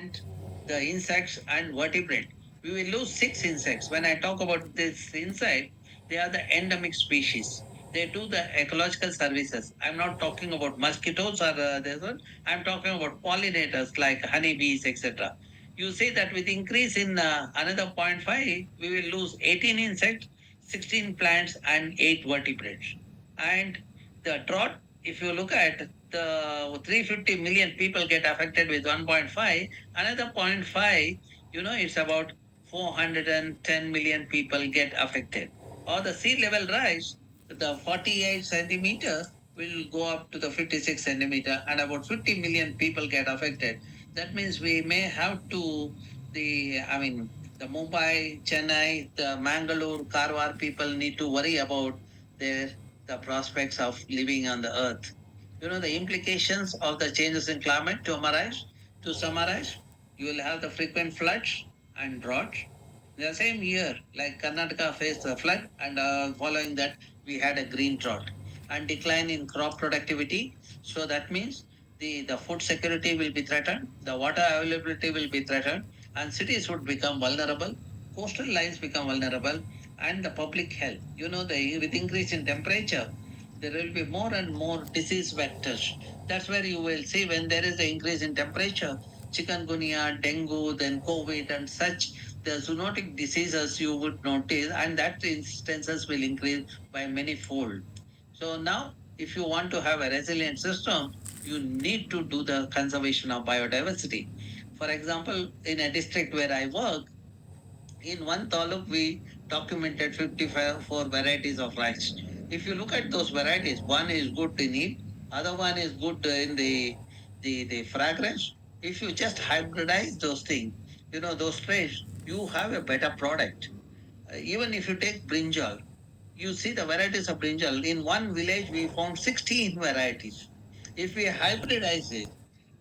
and the insects and vertebrate. We will lose six insects. When I talk about this insect, they are the endemic species. They do the ecological services. I'm not talking about mosquitoes or this one. I'm talking about pollinators like honeybees, etc. You see that with increase in another zero point 0.5, we will lose 18 insects, 16 plants, and 8 vertebrates. And the drought, if you look at the 350 million people get affected with 1.5, another zero point 0.5, it's about 410 million people get affected. Or the sea level rise, the 48 centimeter will go up to the 56 centimeter and about 50 million people get affected. That means we may have to, the Mumbai, Chennai, the Mangalore, Karwar people need to worry about their the prospects of living on the earth. The implications of the changes in climate to summarize, you will have the frequent floods and droughts. The same year, like Karnataka faced the flood, and following that, we had a green drought and decline in crop productivity. So that means the food security will be threatened, the water availability will be threatened, and cities would become vulnerable, coastal lines become vulnerable, and the public health. With increase in temperature, there will be more and more disease vectors. That's where you will see when there is an increase in temperature, chikungunya, dengue, then COVID, and such the zoonotic diseases you would notice, and that instances will increase by many fold. So now, if you want to have a resilient system, you need to do the conservation of biodiversity. For example, in a district where I work, in one taluk, we documented 54 varieties of rice. If you look at those varieties, one is good in eat, other one is good in the fragrance. If you just hybridize those things, those traits, you have a better product. Even if you take brinjal, you see the varieties of brinjal. In one village, we found 16 varieties. If we hybridize it,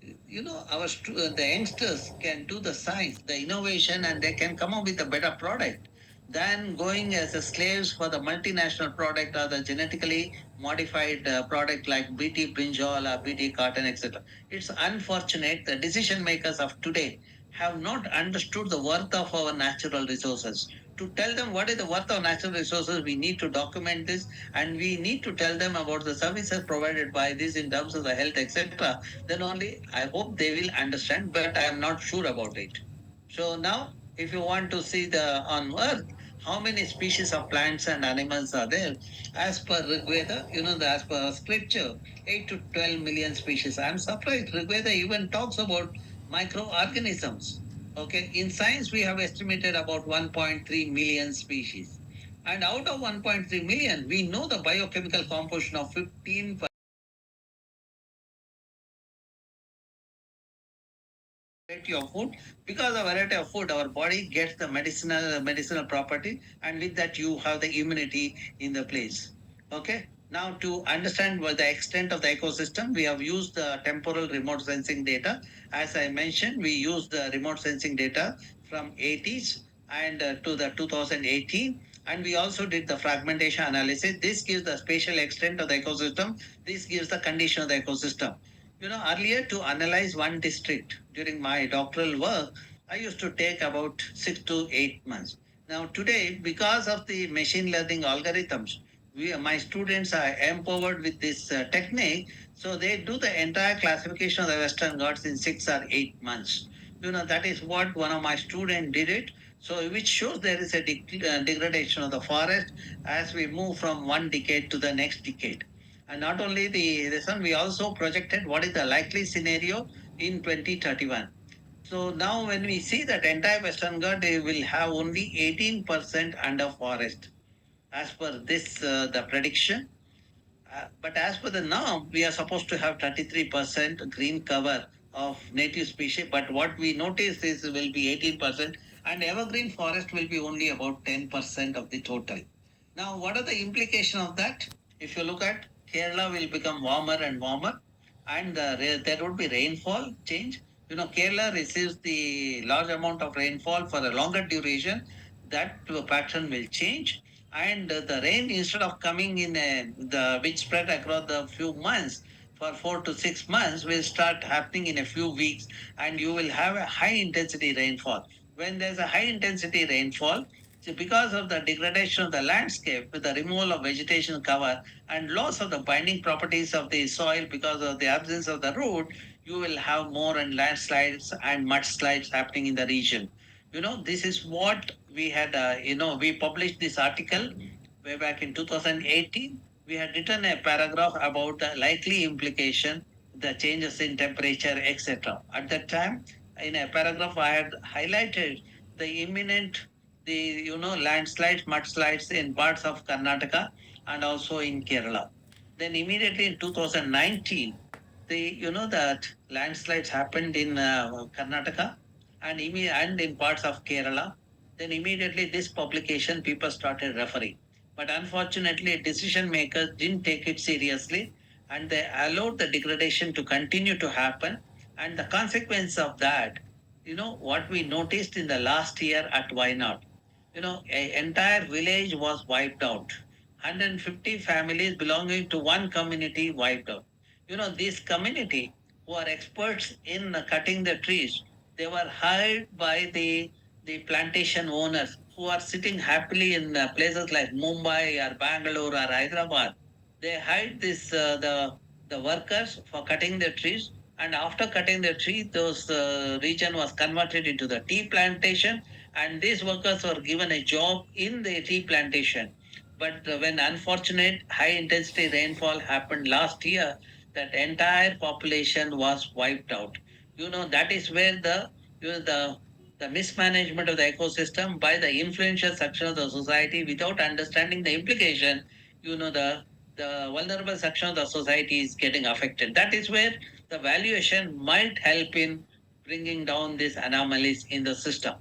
the youngsters can do the science, the innovation, and they can come up with a better product than going as a slaves for the multinational product or the genetically modified product like BT brinjal or BT cotton, etc. It's unfortunate the decision makers of today have not understood the worth of our natural resources. To tell them what is the worth of natural resources, we need to document this, and we need to tell them about the services provided by this in terms of the health, etc. Then only I hope they will understand, but I am not sure about it. So now, if you want to see the on Earth, how many species of plants and animals are there? As per Rigveda, as per scripture, 8 to 12 million species. I'm surprised Rigveda even talks about microorganisms. Okay, in science, we have estimated about 1.3 million species. And out of 1.3 million, we know the biochemical composition of 15 variety of food. Because of variety of food, our body gets the medicinal property, and with that you have the immunity in the place. Okay, now to understand what the extent of the ecosystem, we have used the temporal remote sensing data. As I mentioned, we used the remote sensing data from 80s and to the 2018, and we also did the fragmentation analysis. This gives the spatial extent of the ecosystem. This gives the condition of the ecosystem. Earlier, to analyze one district during my doctoral work, I used to take about 6 to 8 months. Now, today, because of the machine learning algorithms, my students are empowered with this technique. So they do the entire classification of the Western Ghats in 6 or 8 months. That is what one of my students did it. So, which shows there is a degradation of the forest as we move from one decade to the next decade. And not only the this one, we also projected what is the likely scenario in 2031. So now when we see that entire Western Ghat, they will have only 18% under forest as per this the prediction. But as per the norm, we are supposed to have 33% green cover of native species. But what we notice is will be 18%, and evergreen forest will be only about 10% of the total. Now, what are the implications of that? If you look at Kerala will become warmer and warmer, and there would be rainfall change. Kerala receives the large amount of rainfall for a longer duration. That pattern will change, and the rain instead of coming in the which spread across the few months for 4 to 6 months will start happening in a few weeks, and you will have a high intensity rainfall. When there's a high intensity rainfall, so because of the degradation of the landscape with the removal of vegetation cover and loss of the binding properties of the soil because of the absence of the root, you will have more and landslides and mudslides happening in the region. This is what we had, we published this article way back in 2018. We had written a paragraph about the likely implication, the changes in temperature, etc. At that time, in a paragraph, I had highlighted the imminent, landslides, mudslides in parts of Karnataka and also in Kerala. Then immediately in 2019, that landslides happened in Karnataka and in parts of Kerala. Then immediately this publication people started referring. But unfortunately, decision makers didn't take it seriously, and they allowed the degradation to continue to happen. And the consequence of that, what we noticed in the last year at Wayanad, an entire village was wiped out. 150 families belonging to one community wiped out. This community who are experts in cutting the trees, they were hired by the plantation owners who are sitting happily in places like Mumbai or Bangalore or Hyderabad. They hired the workers for cutting the trees, and after cutting the tree, those region was converted into the tea plantation, and these workers were given a job in the tea plantation. But when unfortunate high intensity rainfall happened last year, that entire population was wiped out. That is where the mismanagement of the ecosystem by the influential section of the society without understanding the implication, the vulnerable section of the society is getting affected. That is where the valuation might help in bringing down these anomalies in the system.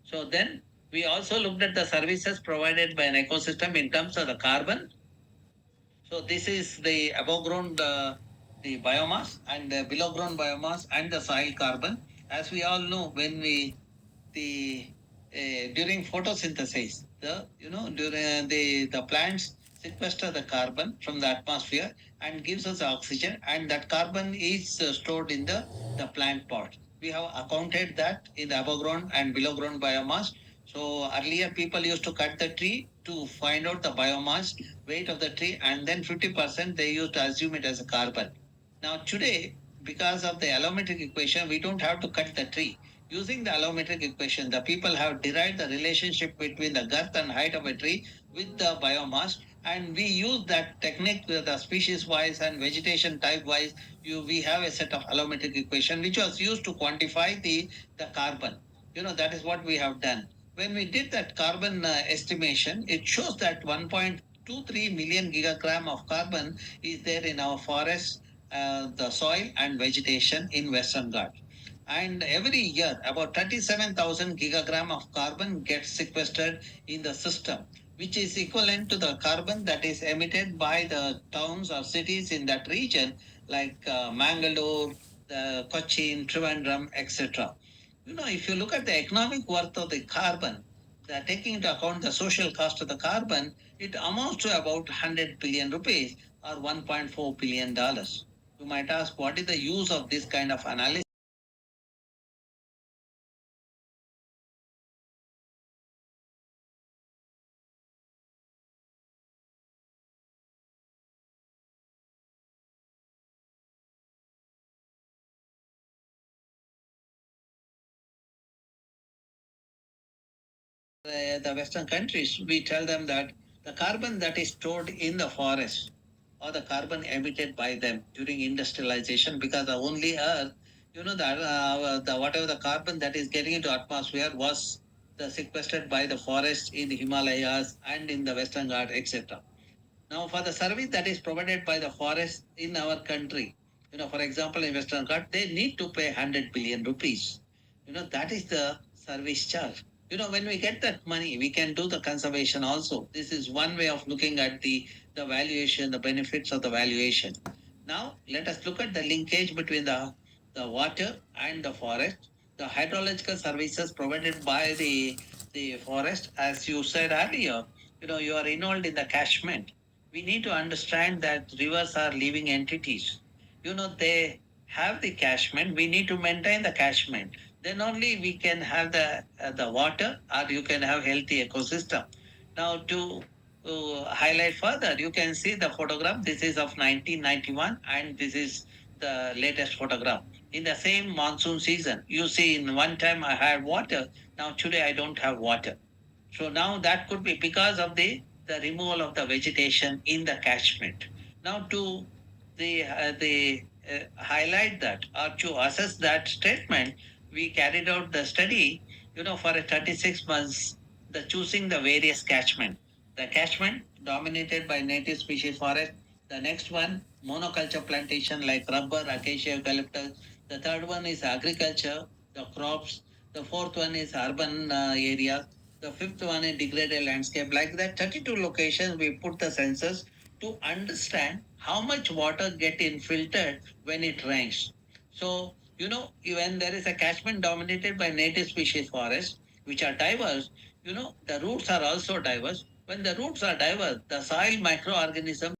So then we also looked at the services provided by an ecosystem in terms of the carbon. So this is the above ground, the biomass, and the below ground biomass and the soil carbon. As we all know, when we the during photosynthesis, during the plants sequester the carbon from the atmosphere and gives us oxygen, and that carbon is stored in the plant pot. We have accounted that in the above ground and below ground biomass. So earlier people used to cut the tree to find out the biomass weight of the tree, and then 50% they used to assume it as a carbon. Now today, because of the allometric equation, we don't have to cut the tree. Using the allometric equation, the people have derived the relationship between the girth and height of a tree with the biomass, and we use that technique with the species wise and vegetation type wise. We have a set of allometric equation which was used to quantify the carbon. That is what we have done. When we did that carbon estimation, it shows that 1.23 million gigagram of carbon is there in our forests, the soil and vegetation in Western Ghats. And every year, about 37,000 gigagram of carbon gets sequestered in the system, which is equivalent to the carbon that is emitted by the towns or cities in that region, like Mangalore, Cochin, Trivandrum, etc. If you look at the economic worth of the carbon, taking into account the social cost of the carbon, it amounts to about 100 billion rupees or $1.4 billion. You might ask, what is the use of this kind of analysis? The Western countries, we tell them that the carbon that is stored in the forest or the carbon emitted by them during industrialization, because the only earth, the whatever the carbon that is getting into atmosphere was sequestered by the forest in the Himalayas and in the Western Ghats, etc. Now, for the service that is provided by the forest in our country, for example, in Western Ghats, they need to pay 100 billion rupees. That is the service charge. When we get that money, we can do the conservation also. This is one way of looking at the valuation, the benefits of the valuation. Now, let us look at the linkage between the water and the forest. The hydrological services provided by the forest, as you said earlier, you are involved in the catchment. We need to understand that rivers are living entities. they have the catchment. We need to maintain the catchment. Then only we can have the water, or you can have healthy ecosystem. Now to highlight further, you can see the photograph. This is of 1991, and this is the latest photograph. In the same monsoon season, you see, in one time I had water. Now today I don't have water. So now that could be because of the removal of the vegetation in the catchment. Now to the highlight that, or to assess that statement, we carried out the study. For a 36 months, the choosing the various catchment. The catchment dominated by native species forest. The next one, monoculture plantation like rubber, acacia, eucalyptus. The third one is agriculture, the crops. The fourth one is urban areas. The fifth one is degraded landscape. Like that, 32 locations we put the sensors to understand how much water get infiltrated when it rains. So, when there is a catchment dominated by native species forests, which are diverse, the roots are also diverse. When the roots are diverse, the soil microorganisms